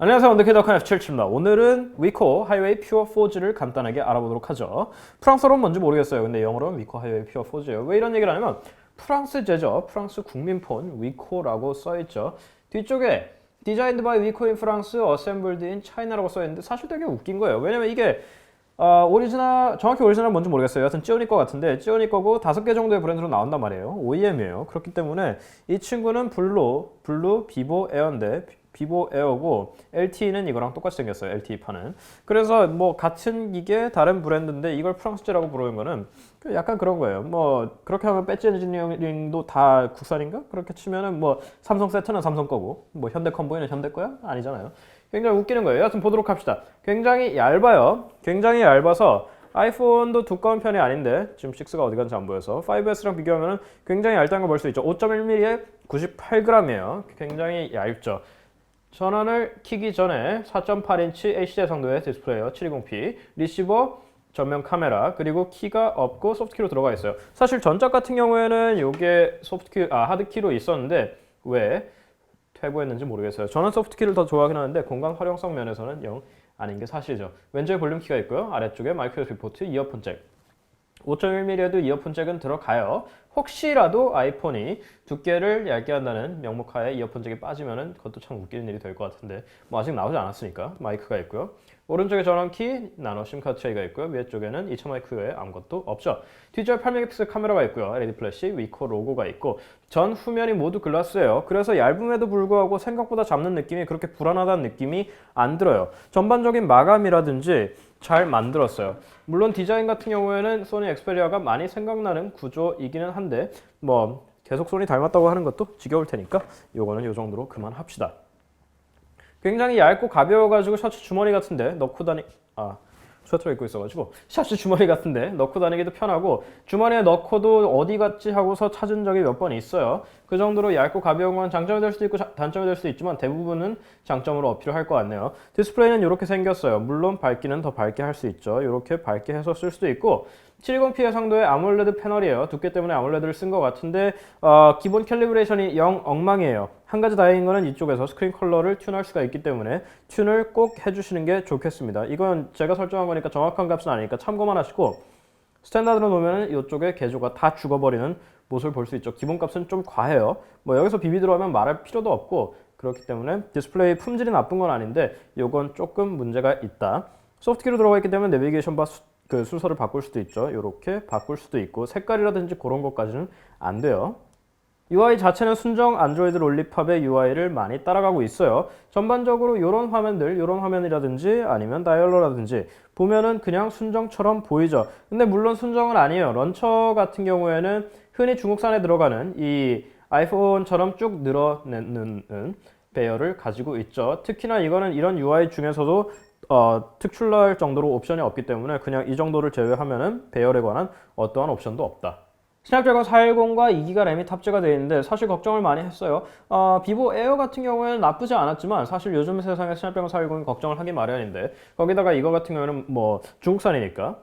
안녕하세요. 언더캐덕한 F77입니다. 오늘은 위코 하이웨이 퓨어 4G를 간단하게 알아보도록 하죠. 프랑스어로는 뭔지 모르겠어요. 근데 영어로는 위코 하이웨이 퓨어 4G예요. 왜 이런 얘기를 하냐면 프랑스제죠. 프랑스 국민폰 위코라고 써있죠. 뒤쪽에 Designed by Wico in France, Assembled in China라고 써있는데 사실 되게 웃긴 거예요. 왜냐면 이게 정확히 오리지널은 뭔지 모르겠어요. 여하튼 찌오니 거 같은데 찌오니 거고 5개 정도의 브랜드로 나온단 말이에요. OEM이에요. 그렇기 때문에 이 친구는 블루, 비보 에어인데 비보 에어고 LTE는 이거랑 똑같이 생겼어요. LTE판은. 그래서 뭐 같은 기계 다른 브랜드인데 이걸 프랑스제라고 부르는 거는 약간 그런 거예요. 뭐 그렇게 하면 배지 엔지니어링도 다 국산인가? 그렇게 치면은 뭐 삼성 세트는 삼성 거고 뭐 현대 컴보이는 현대 거야? 아니잖아요. 굉장히 웃기는 거예요. 여하튼 보도록 합시다. 굉장히 얇아요. 굉장히 얇아서 아이폰도 두꺼운 편이 아닌데 지금 6가 어디 간지 안 보여서 5S랑 비교하면 굉장히 얇다는 걸 볼 수 있죠. 5.1mm에 98g이에요. 굉장히 얇죠. 전원을 켜기 전에 4.8인치 HD 해상도의 디스플레이어 720p, 리시버, 전면 카메라, 그리고 키가 없고 소프트키로 들어가 있어요. 사실 전작 같은 경우에는 이게 하드키로 있었는데 왜 퇴보했는지 모르겠어요. 저는 소프트키를 더 좋아하긴 하는데 공간 활용성 면에서는 영 아닌 게 사실이죠. 왼쪽에 볼륨 키가 있고요. 아래쪽에 마이크로 USB 포트, 이어폰 잭. 5.1mm에도 이어폰 잭은 들어가요. 혹시라도 아이폰이 두께를 얇게 한다는 명목하에 이어폰 잭이 빠지면은 그것도 참 웃기는 일이 될 것 같은데 뭐 아직 나오지 않았으니까 마이크가 있고요. 오른쪽에 전원키, 나노 심카드 트레이가 있고요. 위에 쪽에는 2차 마이크 외에 아무것도 없죠. 뒤쪽에 8메가픽셀 카메라가 있고요. LED 플래시, 위코 로고가 있고 전 후면이 모두 글라스예요. 그래서 얇음에도 불구하고 생각보다 잡는 느낌이 그렇게 불안하다는 느낌이 안 들어요. 전반적인 마감이라든지 잘 만들었어요. 물론 디자인 같은 경우에는 소니 엑스페리아가 많이 생각나는 구조이기는 한데 뭐 계속 소니 닮았다고 하는 것도 지겨울 테니까 요거는 요 정도로 그만합시다. 굉장히 얇고 가벼워가지고 셔츠 주머니 같은데 넣고 스웨터를 입고 있어가지고 셔츠 주머니 같은데 넣고 다니기도 편하고 주머니에 넣고도 어디 갔지 하고서 찾은 적이 몇 번 있어요. 그 정도로 얇고 가벼운 건 장점이 될 수도 있고 단점이 될 수도 있지만 대부분은 장점으로 어필할 것 같네요. 디스플레이는 이렇게 생겼어요. 물론 밝기는 더 밝게 할 수 있죠. 이렇게 밝게 해서 쓸 수도 있고 720p 해상도의 아몰레드 패널이에요. 두께 때문에 아몰레드를 쓴 것 같은데 기본 캘리브레이션이 영 엉망이에요. 한 가지 다행인 거는 이쪽에서 스크린 컬러를 튠할 수가 있기 때문에 튠을 꼭 해주시는 게 좋겠습니다. 이건 제가 설정한 거니까 정확한 값은 아니니까 참고만 하시고 스탠다드로 놓으면 이쪽에 개조가 다 죽어버리는 모습을 볼 수 있죠. 기본 값은 좀 과해요. 뭐 여기서 비비 들어가면 말할 필요도 없고 그렇기 때문에 디스플레이 품질이 나쁜 건 아닌데 이건 조금 문제가 있다. 소프트키로 들어가 있기 때문에 내비게이션 바 순서를 바꿀 수도 있죠. 이렇게 바꿀 수도 있고 색깔이라든지 그런 것까지는 안 돼요. UI 자체는 순정 안드로이드 롤리팝의 UI를 많이 따라가고 있어요. 전반적으로 이런 화면들, 이런 화면이라든지 아니면 다이얼러라든지 보면은 그냥 순정처럼 보이죠. 근데 물론 순정은 아니에요. 런처 같은 경우에는 흔히 중국산에 들어가는 이 아이폰처럼 쭉 늘어내는 배열을 가지고 있죠. 특히나 이거는 이런 UI 중에서도 특출날 정도로 옵션이 없기 때문에 그냥 이 정도를 제외하면은 배열에 관한 어떠한 옵션도 없다. 스냅드래곤 410과 2기가 램이 탑재가 되어 있는데 사실 걱정을 많이 했어요. 비보 에어 같은 경우에는 나쁘지 않았지만 사실 요즘 세상에 스냅드래곤 410이 걱정을 하기 마련인데 거기다가 이거 같은 경우에는 뭐 중국산이니까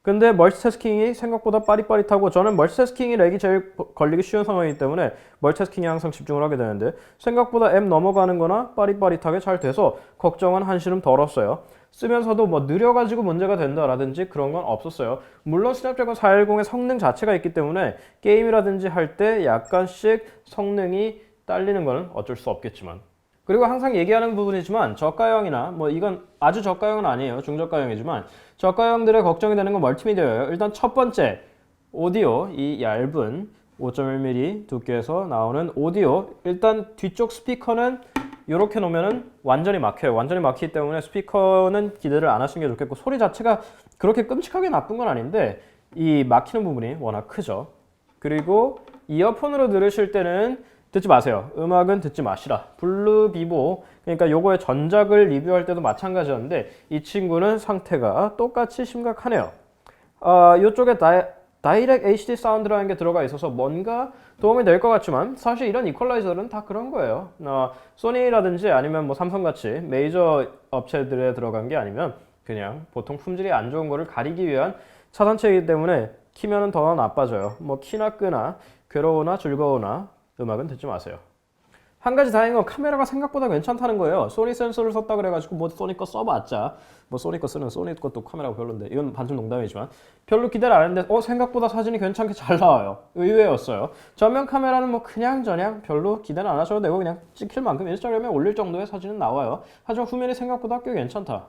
근데 멀티태스킹이 생각보다 빠릿빠릿하고 저는 멀티태스킹이 렉이 제일 걸리기 쉬운 상황이기 때문에 멀티태스킹에 항상 집중을 하게 되는데 생각보다 앱 넘어가는 거나 빠릿빠릿하게 잘 돼서 걱정은 한시름 덜었어요. 쓰면서도 뭐 느려가지고 문제가 된다라든지 그런 건 없었어요. 물론 스냅드래곤 410의 성능 자체가 있기 때문에 게임이라든지 할 때 약간씩 성능이 딸리는 거는 어쩔 수 없겠지만 그리고 항상 얘기하는 부분이지만 저가형이나 뭐 이건 아주 저가형은 아니에요. 중저가형이지만 저가형들의 걱정이 되는 건 멀티미디어예요. 일단 첫 번째 오디오, 이 얇은 5.1mm 두께에서 나오는 오디오. 일단 뒤쪽 스피커는 이렇게 놓으면은 완전히 막혀요. 완전히 막히기 때문에 스피커는 기대를 안 하시는 게 좋겠고 소리 자체가 그렇게 끔찍하게 나쁜 건 아닌데 이 막히는 부분이 워낙 크죠. 그리고 이어폰으로 들으실 때는 듣지 마세요. 음악은 듣지 마시라. 블루 비보, 그러니까 요거의 전작을 리뷰할 때도 마찬가지였는데 이 친구는 상태가 똑같이 심각하네요. 이쪽에 다이렉 HD 사운드라는 게 들어가 있어서 뭔가 도움이 될 것 같지만 사실 이런 이퀄라이저들은 다 그런 거예요. 소니라든지 아니면 뭐 삼성같이 메이저 업체들에 들어간 게 아니면 그냥 보통 품질이 안 좋은 거를 가리기 위한 차단체이기 때문에 키면은 더 나빠져요. 뭐 키나 끄나 괴로우나 즐거우나 음악은 듣지 마세요. 한 가지 다행인 건 카메라가 생각보다 괜찮다는 거예요. 소니 센서를 썼다 그래가지고 뭐 소니 거 써봤자 뭐 소니 거 쓰는 소니 것도 카메라가 별론데 이건 반쯤 농담이지만 별로 기대를 안 했는데 생각보다 사진이 괜찮게 잘 나와요. 의외였어요. 전면 카메라는 뭐 그냥저냥 별로 기대는 안 하셔도 되고 그냥 찍힐 만큼 인스타그램에 올릴 정도의 사진은 나와요. 하지만 후면이 생각보다 꽤 괜찮다.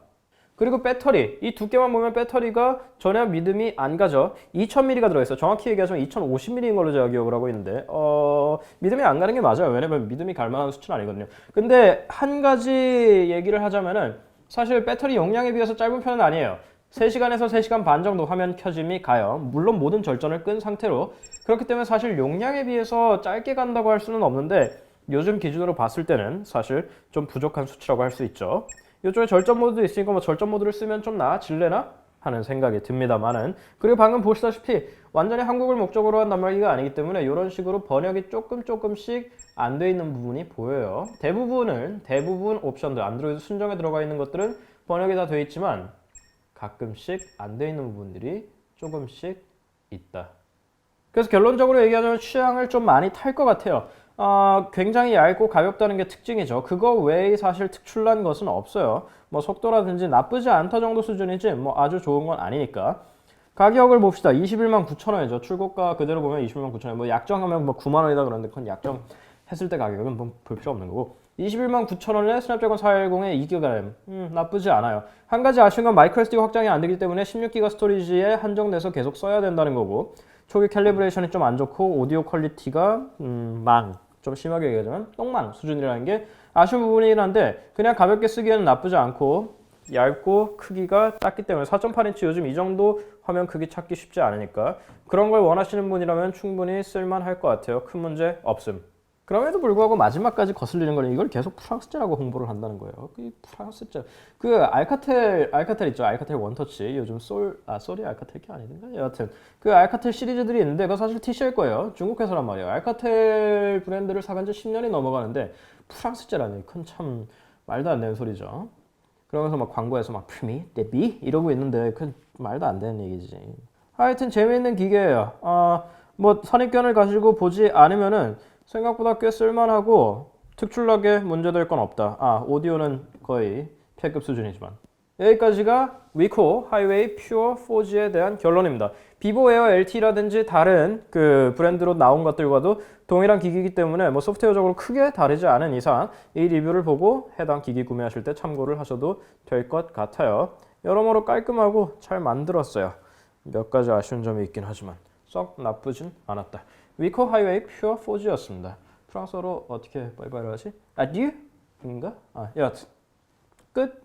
그리고 배터리, 이 두께만 보면 배터리가 전혀 믿음이 안 가죠. 2000mAh가 들어있어요. 정확히 얘기하자면 2050mAh인 걸로 제가 기억을 하고 있는데 믿음이 안 가는 게 맞아요. 왜냐면 믿음이 갈 만한 수치는 아니거든요. 근데 한 가지 얘기를 하자면은 사실 배터리 용량에 비해서 짧은 편은 아니에요. 3시간에서 3시간 반 정도 화면 켜짐이 가요. 물론 모든 절전을 끈 상태로. 그렇기 때문에 사실 용량에 비해서 짧게 간다고 할 수는 없는데 요즘 기준으로 봤을 때는 사실 좀 부족한 수치라고 할 수 있죠. 이쪽에 절전 모드도 있으니까 뭐 절전 모드를 쓰면 좀 나아질래나 하는 생각이 듭니다만은, 그리고 방금 보시다시피 완전히 한국을 목적으로 한 단말기가 아니기 때문에 이런 식으로 번역이 조금씩 안 돼 있는 부분이 보여요. 대부분 옵션들 안드로이드 순정에 들어가 있는 것들은 번역이 다 돼 있지만 가끔씩 안 돼 있는 부분들이 조금씩 있다. 그래서 결론적으로 얘기하자면 취향을 좀 많이 탈 것 같아요. 굉장히 얇고 가볍다는 게 특징이죠. 그거 외에 사실 특출난 것은 없어요. 뭐 속도라든지 나쁘지 않다 정도 수준이지 뭐 아주 좋은 건 아니니까. 가격을 봅시다. 21만 9천 원이죠. 출고가 그대로 보면 21만 9천 원. 뭐 약정하면 뭐 9만 원이다 그러는데 그건 약정했을 때 가격은 뭐 볼 필요 없는 거고. 21만 9천 원에 스냅드래곤 410에 2GB. 나쁘지 않아요. 한 가지 아쉬운 건 마이크로 SD 확장이 안 되기 때문에 16GB 스토리지에 한정돼서 계속 써야 된다는 거고. 초기 캘리브레이션이 좀 안 좋고 오디오 퀄리티가 좀 심하게 얘기하자면 똥망 수준이라는 게 아쉬운 부분이긴 한데 그냥 가볍게 쓰기에는 나쁘지 않고 얇고 크기가 작기 때문에 4.8인치 요즘 이 정도 화면 크기 찾기 쉽지 않으니까 그런 걸 원하시는 분이라면 충분히 쓸만할 것 같아요. 큰 문제 없음. 그럼에도 불구하고 마지막까지 거슬리는 거는 이걸 계속 프랑스제라고 홍보를 한다는 거예요. 그 프랑스제. 그 알카텔 있죠. 알카텔 원터치. 요즘 솔이 알카텔이 아니던가? 여하튼 그 알카텔 시리즈들이 있는데 그거 사실 TC일 거예요. 중국 회사란 말이에요. 알카텔 브랜드를 사간 지 10년이 넘어가는데 프랑스제라니 그건 참 말도 안 되는 소리죠. 그러면서 막 광고에서 막 프미, 데비 이러고 있는데 그건 말도 안 되는 얘기지. 하여튼 재미있는 기계예요. 뭐 선입견을 가지고 보지 않으면은 생각보다 꽤 쓸만하고 특출나게 문제될 건 없다. 오디오는 거의 패급 수준이지만. 여기까지가 위코 하이웨이 퓨어 4G에 대한 결론입니다. 비보 에어 LT라든지 다른 그 브랜드로 나온 것들과도 동일한 기기이기 때문에 뭐 소프트웨어적으로 크게 다르지 않은 이상 이 리뷰를 보고 해당 기기 구매하실 때 참고를 하셔도 될 것 같아요. 여러모로 깔끔하고 잘 만들었어요. 몇 가지 아쉬운 점이 있긴 하지만 썩 나쁘진 않았다. 위코 하이웨이 퓨어 4G였습니다. 프랑스어로 어떻게 바이바이를 하지? 아듀? 인가? 여하튼 끝!